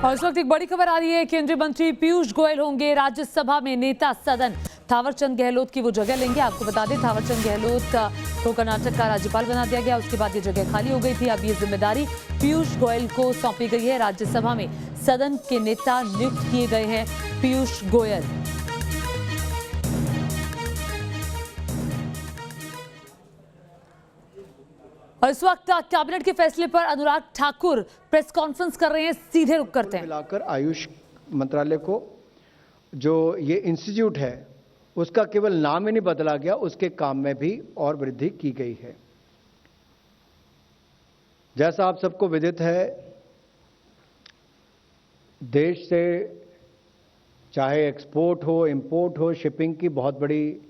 और इस वक्त एक बड़ी खबर आ रही है। केंद्रीय मंत्री पीयूष गोयल होंगे राज्यसभा में नेता सदन। थावरचंद गहलोत की वो जगह लेंगे। आपको बता दें, थावरचंद गहलोत को कर्नाटक का राज्यपाल बना दिया गया। उसके बाद ये जगह खाली हो गई थी। अब ये जिम्मेदारी पीयूष गोयल को सौंपी गई है। राज्यसभा में सदन के नेता नियुक्त किए गए हैं पीयूष गोयल। और इस वक्त कैबिनेट के फैसले पर अनुराग ठाकुर प्रेस कॉन्फ्रेंस कर रहे हैं। सीधे रुक करते हैं। मिलाकर आयुष मंत्रालय को जो ये इंस्टीट्यूट है उसका केवल नाम ही नहीं बदला गया, उसके काम में भी और वृद्धि की गई है। जैसा आप सबको विदित है, देश से चाहे एक्सपोर्ट हो, इंपोर्ट हो, शिपिंग की बहुत बड़ी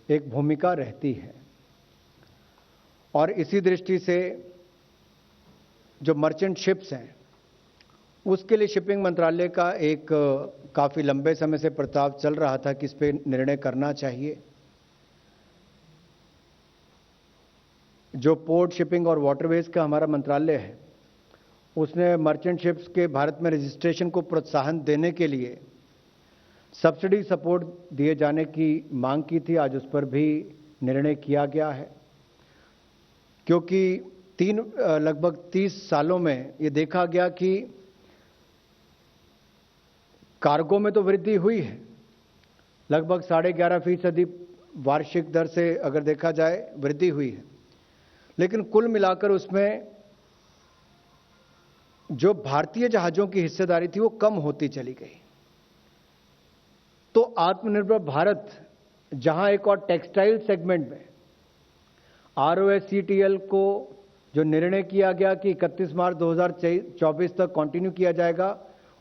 एक भूमिका रहती है। और इसी दृष्टि से जो मर्चेंट शिप्स हैं उसके लिए शिपिंग मंत्रालय का एक काफ़ी लंबे समय से प्रस्ताव चल रहा था कि इस पे निर्णय करना चाहिए। जो पोर्ट, शिपिंग और वाटरवेज का हमारा मंत्रालय है उसने मर्चेंट शिप्स के भारत में रजिस्ट्रेशन को प्रोत्साहन देने के लिए सब्सिडी सपोर्ट दिए जाने की मांग की थी। आज उस पर भी निर्णय किया गया है, क्योंकि लगभग 30 सालों में ये देखा गया कि कार्गो में तो वृद्धि हुई है, लगभग 11.5% वार्षिक दर से अगर देखा जाए वृद्धि हुई है, लेकिन कुल मिलाकर उसमें जो भारतीय जहाजों की हिस्सेदारी थी वो कम होती चली गई। तो आत्मनिर्भर भारत, जहां एक और टेक्सटाइल सेगमेंट में ROSCTL को जो निर्णय किया गया कि 31 मार्च 2024 तक कंटिन्यू किया जाएगा,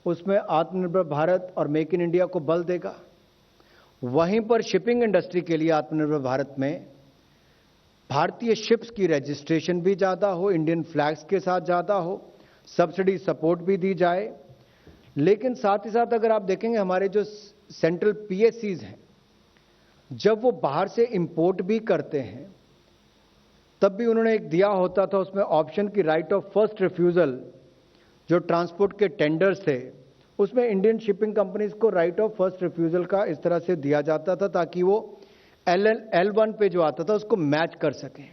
उसमें आत्मनिर्भर भारत और मेक इन इंडिया को बल देगा। वहीं पर शिपिंग इंडस्ट्री के लिए आत्मनिर्भर भारत में भारतीय शिप्स की रजिस्ट्रेशन भी ज़्यादा हो, इंडियन फ्लैग्स के साथ ज़्यादा हो, सब्सिडी सपोर्ट भी दी जाए। लेकिन साथ ही साथ अगर आप देखेंगे हमारे जो सेंट्रल PSCs हैं, जब वो बाहर से इंपोर्ट भी करते हैं तब भी उन्होंने एक दिया होता था उसमें ऑप्शन की राइट ऑफ फर्स्ट रिफ्यूजल। जो ट्रांसपोर्ट के टेंडर्स थे उसमें इंडियन शिपिंग कंपनीज को राइट ऑफ फर्स्ट रिफ्यूजल का इस तरह से दिया जाता था ताकि वो L1 पे जो आता था उसको मैच कर सकें।